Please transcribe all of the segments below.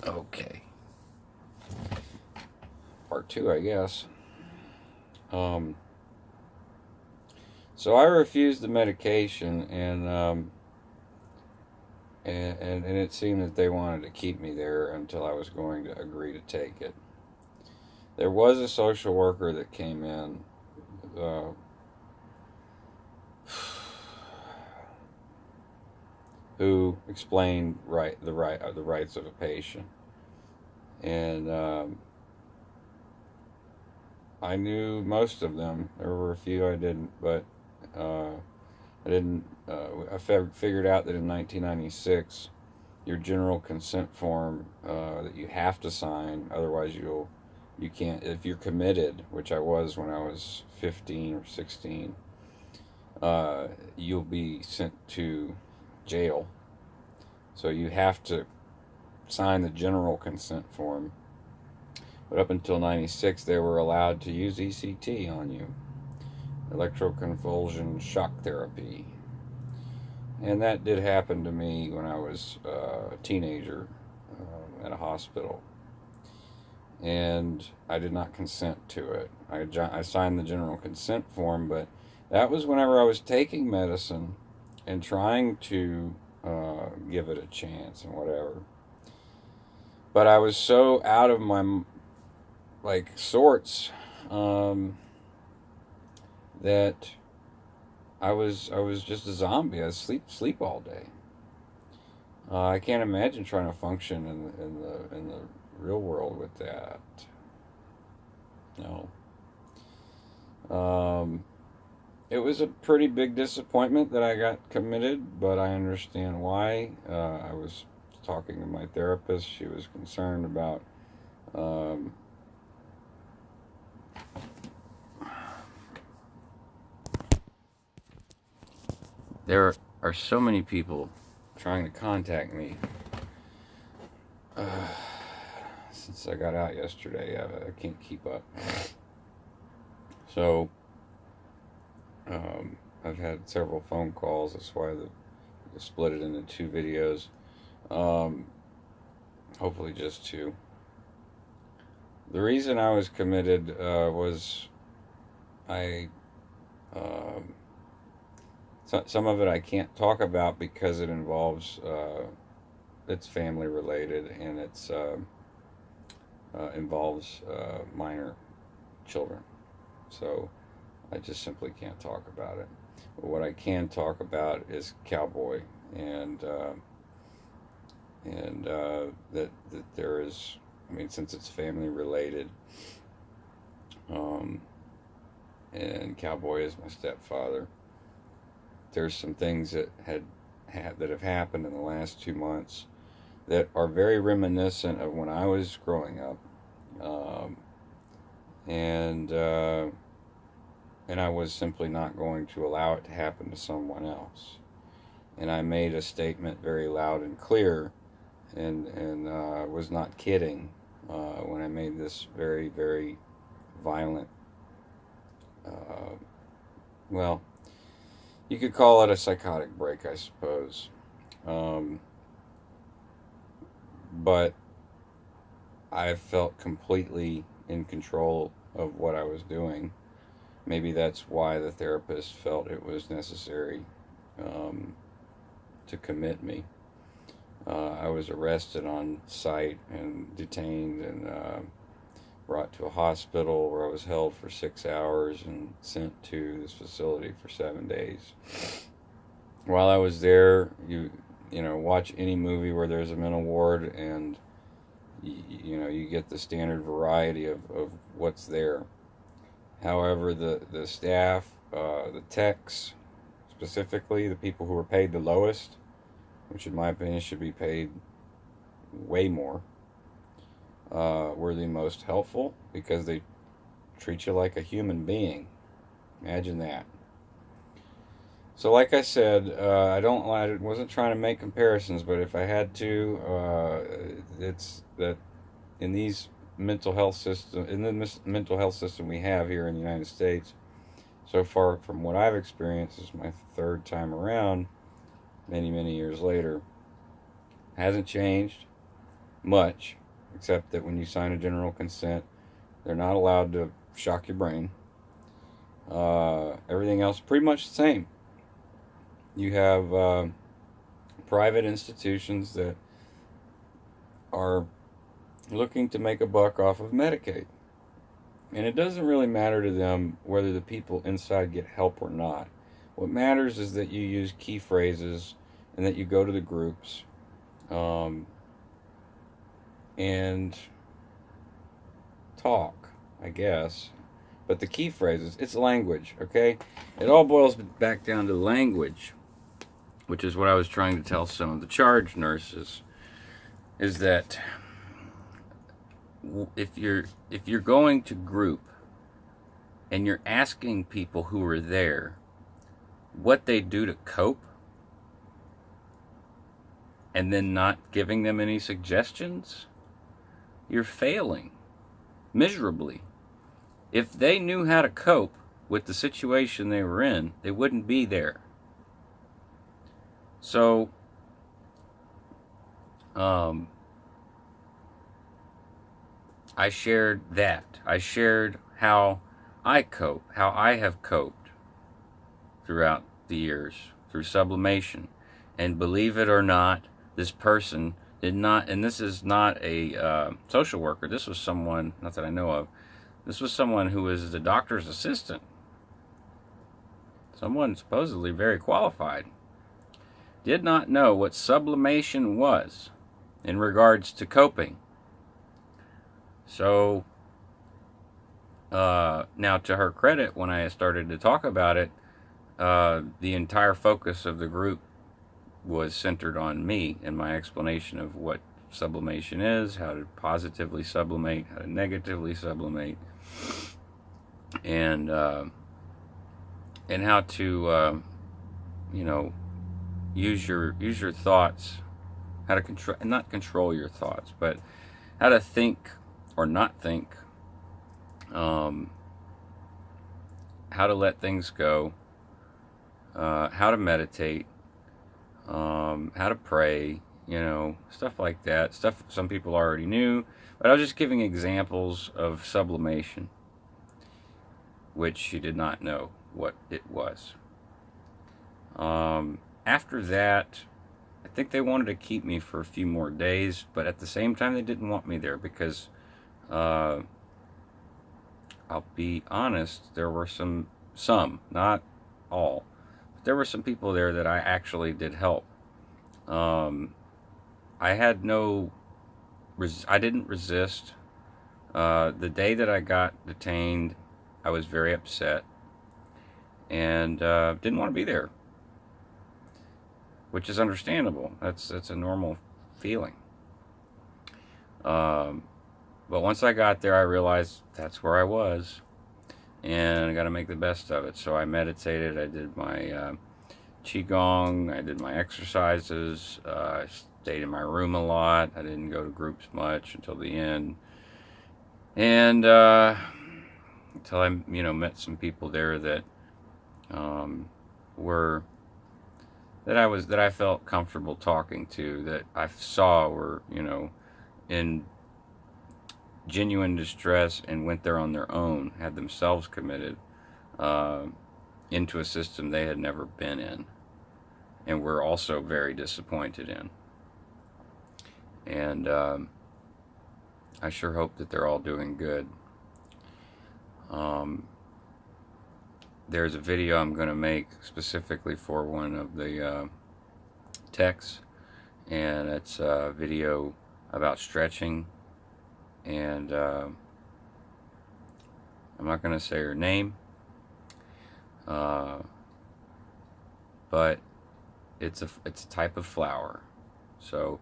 Okay. Part 2, I guess. So I refused the medication, and it seemed that they wanted to keep me there until I was going to agree to take it. There was a social worker that came in, who explained the rights of a patient, and I knew most of them. There were a few I didn't, but I didn't. I figured out that in 1996, your general consent form that you have to sign, otherwise you can't. If you're committed, which I was when I was 15 or 16, you'll be sent to jail. So you have to sign the general consent form. But up until 96, they were allowed to use ECT on you, electroconvulsion shock therapy. And that did happen to me when I was a teenager at a hospital. And I did not consent to it. I signed the general consent form, but that was whenever I was taking medicine and trying to give it a chance and whatever. But I was so out of my sorts that I was just a zombie. I sleep all day. I can't imagine trying to function in the real world with that. No. It was a pretty big disappointment that I got committed, but I understand why. I was talking to my therapist. She was concerned about there are so many people trying to contact me since I got out yesterday. I can't keep up. So I've had several phone calls. That's why I split it into 2 videos. Hopefully just 2. The reason I was committed was some of it I can't talk about because it involves it's family related, and it's involves minor children. So I just simply can't talk about it. But what I can talk about is Cowboy, and that there is, I mean, since it's family related, and Cowboy is my stepfather, there's some things that have happened in the last 2 months that are very reminiscent of when I was growing up, and I was simply not going to allow it to happen to someone else. And I made a statement very loud and clear, and was not kidding when I made this very, very violent, well, you could call it a psychotic break, I suppose. But I felt completely in control of what I was doing. Maybe that's why the therapist felt it was necessary to commit me. I was arrested on site and detained and brought to a hospital where I was held for 6 hours and sent to this facility for 7 days. While I was there, you watch any movie where there's a mental ward, and you get the standard variety of what's there. However, the staff, the techs, specifically the people who are paid the lowest, which in my opinion should be paid way more, were the most helpful because they treat you like a human being. Imagine that. So, like I said, I wasn't trying to make comparisons, but if I had to, it's that in the mental health system we have here in the United States, so far from what I've experienced, this is my 3rd time around, many, many years later, hasn't changed. much, except that when you sign a general consent, they're not allowed to shock your brain. Everything else pretty much the same. You have private institutions that are looking to make a buck off of Medicaid. And it doesn't really matter to them whether the people inside get help or not. What matters is that you use key phrases and that you go to the groups and talk, I guess. But the key phrases, it's language, okay? It all boils back down to language, which is what I was trying to tell some of the charge nurses, is that if you're going to group and you're asking people who are there what they do to cope, and then not giving them any suggestions, you're failing miserably. If they knew how to cope with the situation they were in, they wouldn't be there. So, I shared that. I shared how I cope, how I have coped throughout the years through sublimation. And believe it or not, this person did not, and this is not a social worker, this was someone, not that I know of, this was someone who was the doctor's assistant. Someone supposedly very qualified. Did not know what sublimation was in regards to coping. So, now to her credit, when I started to talk about it, the entire focus of the group was centered on me and my explanation of what sublimation is, how to positively sublimate, how to negatively sublimate, and how to use your thoughts, how to not control your thoughts, but how to think or not think, how to let things go, how to meditate, how to pray, stuff like that. Stuff some people already knew, but I was just giving examples of sublimation, which she did not know what it was. After that, I think they wanted to keep me for a few more days, but at the same time, they didn't want me there because, I'll be honest, there were some, not all, but there were some people there that I actually did help. I had I didn't resist. The day that I got detained, I was very upset and didn't want to be there, which is understandable. That's a normal feeling. But once I got there, I realized that's where I was, and I got to make the best of it. So I meditated. I did my qigong. I did my exercises. I stayed in my room a lot. I didn't go to groups much until the end, and until I met some people there that were that I felt comfortable talking to, that I saw were in genuine distress and went there on their own, had themselves committed into a system they had never been in, and were also very disappointed in. And I sure hope that they're all doing good. There's a video I'm going to make specifically for one of the techs, and it's a video about stretching, and I'm not going to say her name, but it's a type of flower. So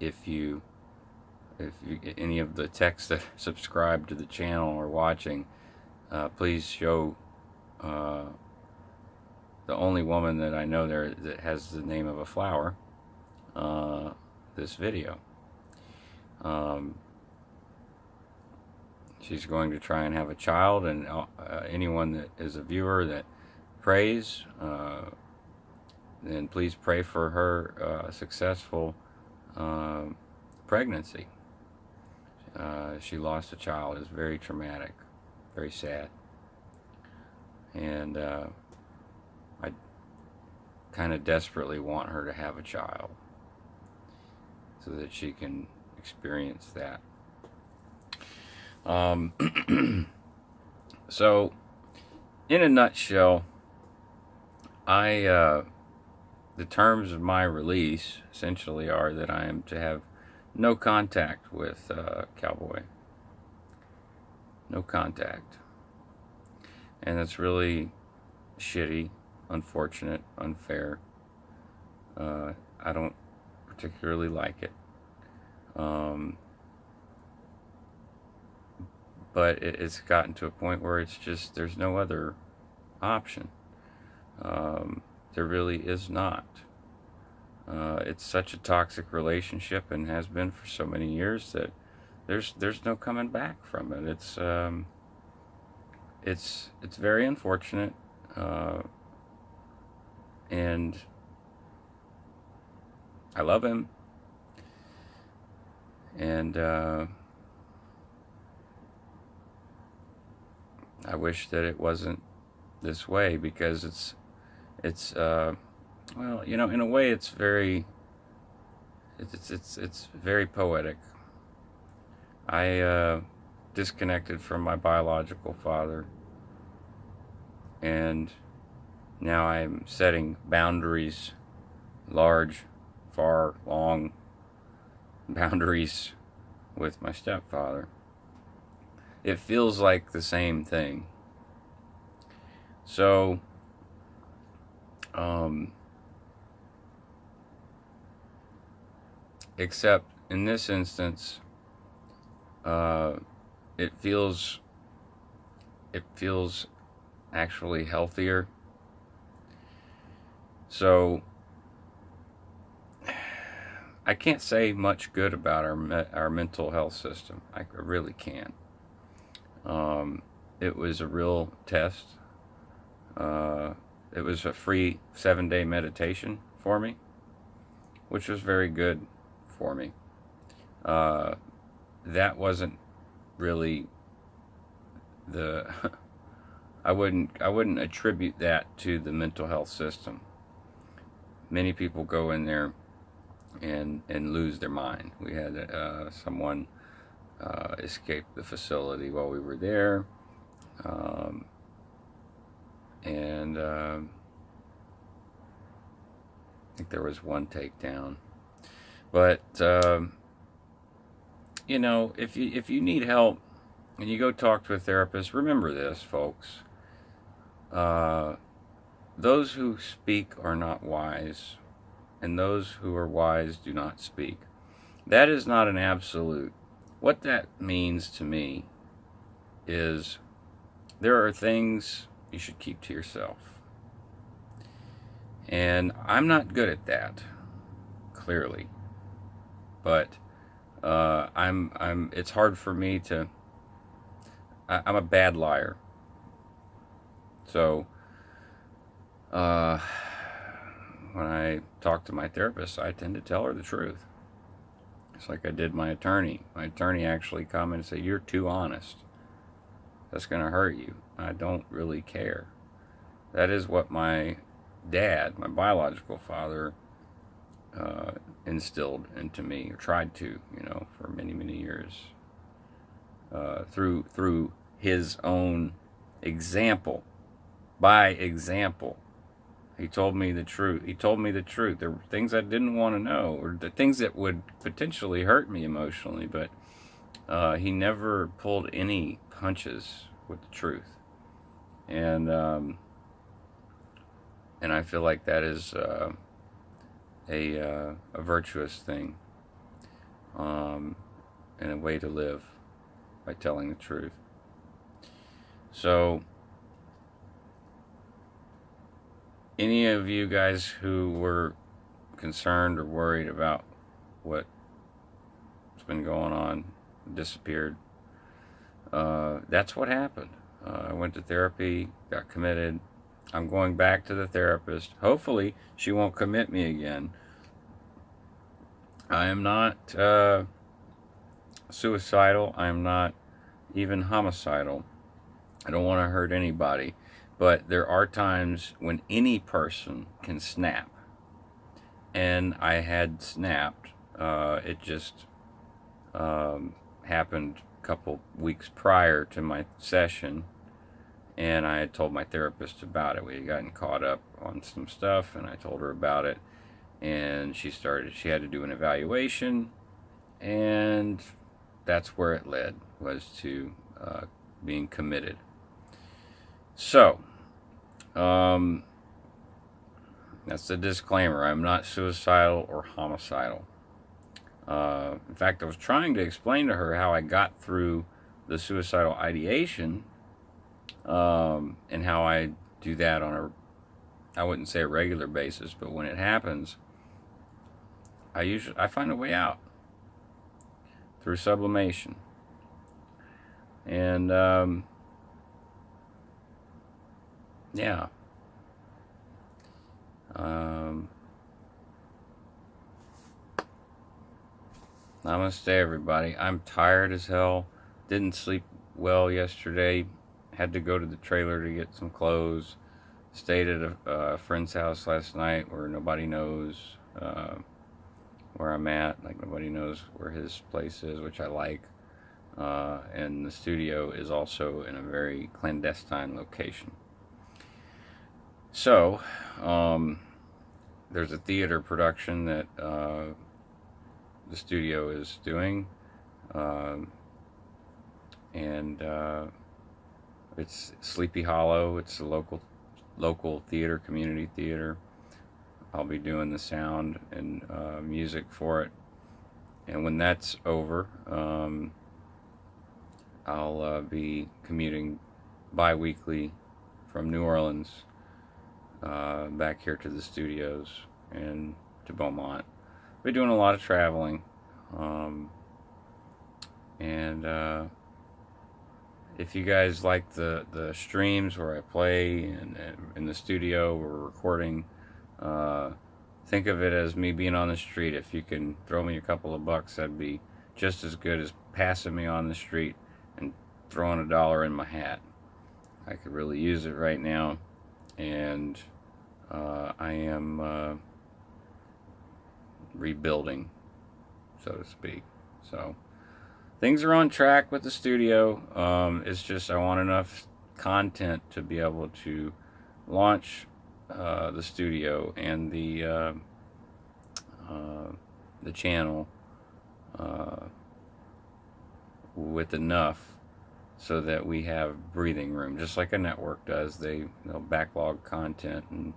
if you any of the techs that subscribe to the channel are watching, please show the only woman that I know there that has the name of a flower this video. She's going to try and have a child, and anyone that is a viewer that prays, then please pray for her successful pregnancy. She lost a child. It was very traumatic, very sad. And I kind of desperately want her to have a child so that she can experience that. So, in a nutshell, the terms of my release essentially are that I am to have no contact with Cowboy. No contact. And that's really shitty, unfortunate, unfair. I don't particularly like it. But it's gotten to a point where it's just, there's no other option. There really is not. It's such a toxic relationship and has been for so many years that there's no coming back from it. It's very unfortunate, and I love him, and I wish that it wasn't this way, because it's well, you know, in a way it's very poetic. I disconnected from my biological father, and now I'm setting boundaries, large, far, long boundaries with my stepfather. It feels like the same thing. So, except in this instance, it feels actually healthier. So I can't say much good about our mental health system. I really can't. It was a real test. It was a free 7-day meditation for me, which was very good for me. That wasn't really the I wouldn't attribute that to the mental health system. Many people go in there and lose their mind. We had someone escape the facility while we were there, and I think there was one takedown. But you know, if you need help and you go talk to a therapist, remember this, folks. Those who speak are not wise, and those who are wise do not speak. That is not an absolute. What that means to me is there are things you should keep to yourself. And I'm not good at that, clearly. But it's hard for me to, I'm a bad liar. So, when I talk to my therapist, I tend to tell her the truth. It's like I did my attorney. My attorney actually commented and said, "You're too honest. That's going to hurt you." I don't really care. That is what my dad, my biological father, instilled into me, or tried to, for many, many years, through his own example. By example, he told me the truth. He told me the truth. There were things I didn't want to know, or the things that would potentially hurt me emotionally, but he never pulled any punches with the truth. And I feel like that is a virtuous thing, and a way to live, by telling the truth. So, any of you guys who were concerned or worried about what's been going on, disappeared, that's what happened. I went to therapy, got committed. I'm going back to the therapist. Hopefully, she won't commit me again. I am not suicidal. I am not even homicidal. I don't want to hurt anybody. But there are times when any person can snap. And I had snapped. It just happened a couple weeks prior to my session. And I had told my therapist about it. We had gotten caught up on some stuff, and I told her about it. And she had to do an evaluation. And that's where it led, was to being committed. So, that's the disclaimer. I'm not suicidal or homicidal. In fact, I was trying to explain to her how I got through the suicidal ideation, and how I do that on I wouldn't say a regular basis, but when it happens, I find a way out through sublimation. And yeah. Namaste, everybody. I'm tired as hell. Didn't sleep well yesterday. Had to go to the trailer to get some clothes. Stayed at a friend's house last night where nobody knows where I'm at. Like, nobody knows where his place is, which I like. And the studio is also in a very clandestine location. So, there's a theater production that the studio is doing, and it's Sleepy Hollow. It's a local theater, community theater. I'll be doing the sound and music for it, and when that's over, I'll be commuting bi-weekly from New Orleans back here to the studios and to Beaumont. We're doing a lot of traveling, and if you guys like the streams where I play and in the studio we're recording, think of it as me being on the street. If you can throw me a couple of bucks, that'd be just as good as passing me on the street and throwing $1 in my hat. I could really use it right now, and I am rebuilding, so to speak. So things are on track with the studio. It's just I want enough content to be able to launch the studio and the channel with enough so that we have breathing room, just like a network does. They'll backlog content and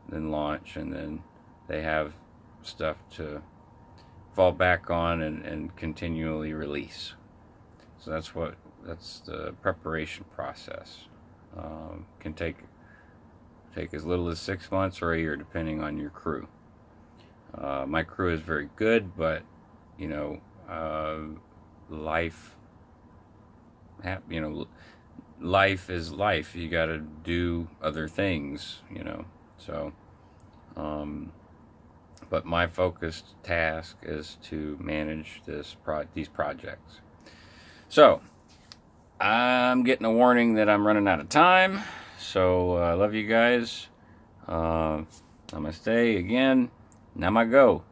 then launch, and then they have stuff to fall back on and continually release. So that's the preparation process. Can take as little as 6 months or a year, depending on your crew. My crew is very good, but life is life. You got to do other things, So, but my focused task is to manage these projects. So, I'm getting a warning that I'm running out of time. So, I love you guys. Namaste again. Namago.